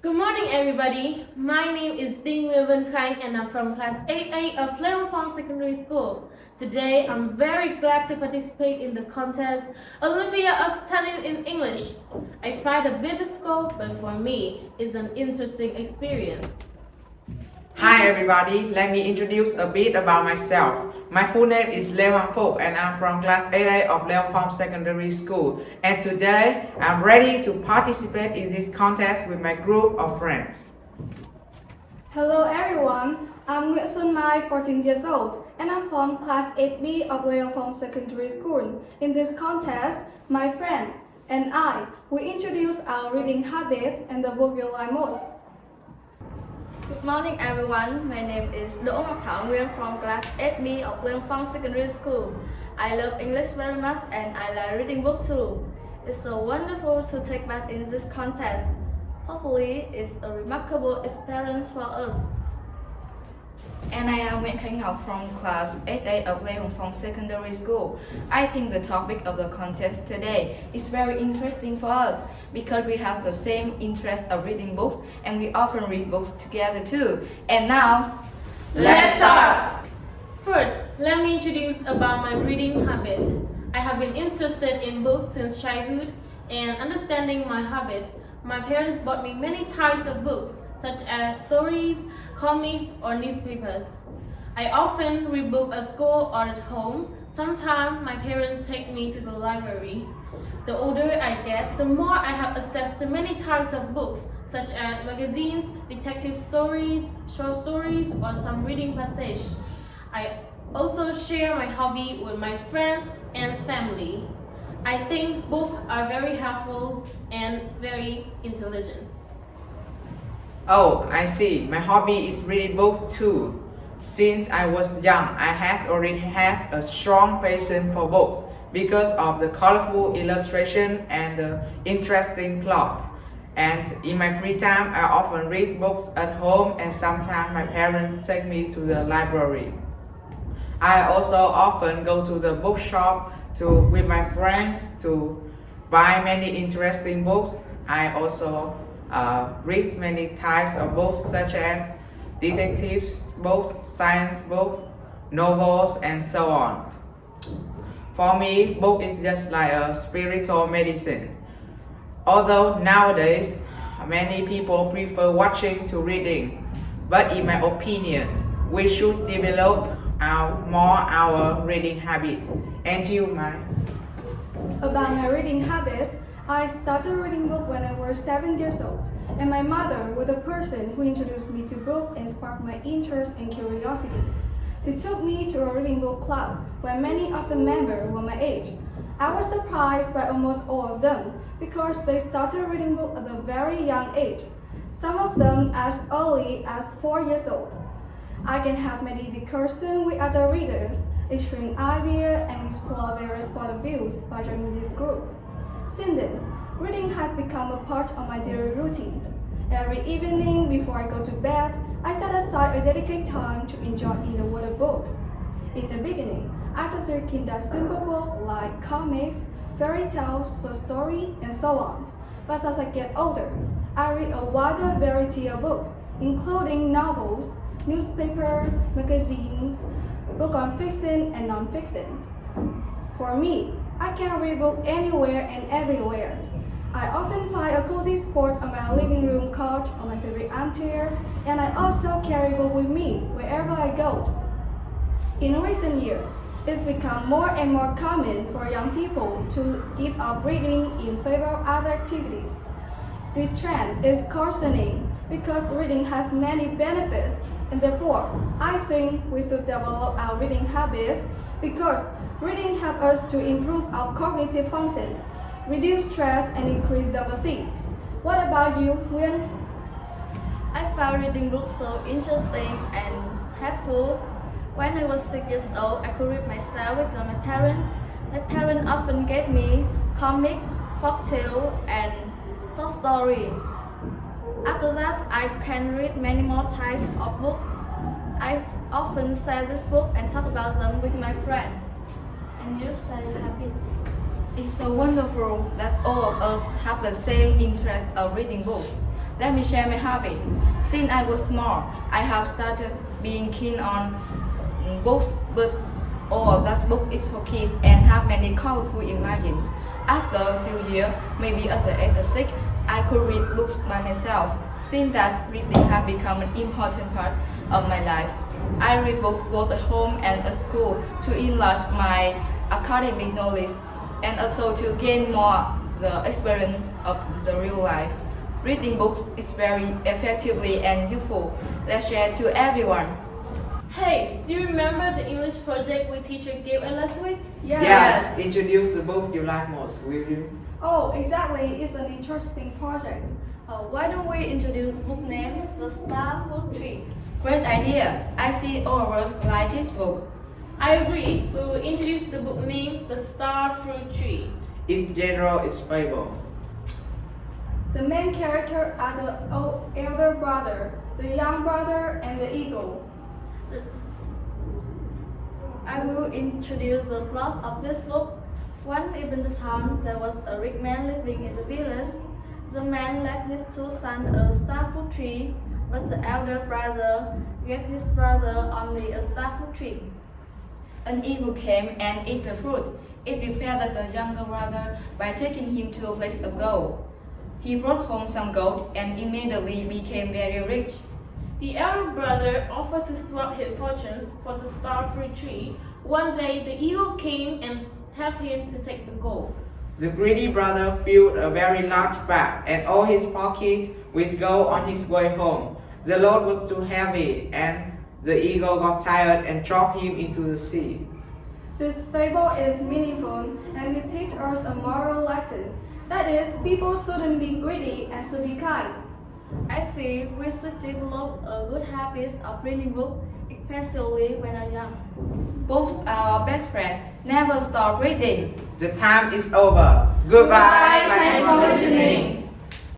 Good morning, everybody. My name is Ding Nguyen Khanh and I'm from class 8A of Leon Phong Secondary School. Today, I'm very glad to participate in the contest Olympia of Talent in English. I find it a bit difficult, but for me, it's an interesting experience. Hi everybody, let me introduce a bit about myself. My full name is Leon Phong and I'm from class 8A of Leon Phong Secondary School. And today, I'm ready to participate in this contest with my group of friends. Hello everyone, I'm Nguyễn Xuân Mai, 14 years old, and I'm from class 8B of Leon Phong Secondary School. In this contest, my friend and I will introduce our reading habits and the book you like most. Good morning everyone, my name is Đỗ Ngọc Thảo Nguyên from class 8B of Leon Phong Secondary School. I love English very much and I like reading books too. It's so wonderful to take part in this contest. Hopefully, it's a remarkable experience for us. And I am Nguyễn Khánh Ngọc from class 8A of Leon Phong Secondary School. I think the topic of the contest today is very interesting for us because we have the same interest of reading books and we often read books together too. And now, Let's start! First, let me introduce about my reading habit. I have been interested in books since childhood and understanding my habit. My parents bought me many types of books, such as stories, comics, or newspapers. I often read books at school or at home. Sometimes my parents take me to the library. The older I get, the more I have access to many types of books, such as magazines, detective stories, short stories, or some reading passages. I also share my hobby with my friends and family. I think books are very helpful and very intelligent. Oh, I see. My hobby is reading books too. Since I was young, I had already had a strong passion for books because of the colorful illustration and the interesting plot. And in my free time, I often read books at home and sometimes my parents take me to the library. I also often go to the bookshop with my friends to buy many interesting books. I also read many types of books such as detective books, science books, novels, and so on. For me, book is just like a spiritual medicine. Although nowadays, many people prefer watching to reading, but in my opinion, we should develop our reading habits. And you, Mai? About my reading habit, I started reading books when I was 7 years old, and my mother was the person who introduced me to books and sparked my interest and curiosity. She took me to a reading book club where many of the members were my age. I was surprised by almost all of them because they started reading books at a very young age, some of them as early as 4 years old. I can have many discussions with other readers, exchange ideas, and explore various point of views by joining this group. Since this, reading has become a part of my daily routine. Every evening before I go to bed, I set aside a dedicated time to enjoy in the word of book. In the beginning, I just read a simple book like comics, fairy tales, short stories, and so on. But as I get older, I read a wider variety of books, including novels, newspapers, magazines, books on fiction and non-fiction. For me, I can read books anywhere and everywhere. I often find a cozy spot on my living room couch or my favorite armchair, and I also carry books with me wherever I go. In recent years, it's become more and more common for young people to give up reading in favor of other activities. This trend is concerning because reading has many benefits, and therefore, I think we should develop our reading habits because reading helps us to improve our cognitive functions, reduce stress, and increase empathy. What about you, Nguyen? I found reading books so interesting and helpful. When I was 6 years old, I could read myself without my parents. My parents often gave me comic, folktale, and short story. After that, I can read many more types of books. I often share this book and talk about them with my friend. And you say you have it. it's so wonderful that all of us have the same interest of reading books. Let me share my habit. Since I was small, I have started being keen on books, but all that book is for kids and have many colorful images. After a few years, maybe at the age of 6, I could read books by myself. Since that, reading has become an important part of my life. I read books both at home and at school to enlarge my academic knowledge and also to gain more the experience of the real life. Reading books is very effectively and useful. Let's share to everyone. Hey, do you remember the English project we teacher gave us last week? Yes, introduce the book you like most, will you? Oh, exactly. It's an interesting project. Why don't we introduce book name The Star Fruit Tree? Great idea. I see all of us like this book. I agree. We will introduce the book name The Star Fruit Tree. Its genre is fable. The main character are the elder brother, the young brother, and the eagle. I will introduce the plot of this book. Once upon a time, there was a rich man living in the village. The man left his two sons a star fruit tree, but the elder brother gave his brother only a star fruit tree. An eagle came and ate the fruit. It repelled the younger brother by taking him to a place of gold. He brought home some gold and immediately became very rich. The elder brother offered to swap his fortunes for the star fruit tree. One day, the eagle came and helped him to take the gold. The greedy brother filled a very large bag and all his pockets with gold on his way home. The load was too heavy and the eagle got tired and dropped him into the sea. This fable is meaningful and it teaches us a moral lesson. That is, people shouldn't be greedy and should be kind. I see we should develop a good habit of reading books, especially when I'm young. Books are our best friend. Never stop reading. The time is over. Goodbye. Thanks for listening.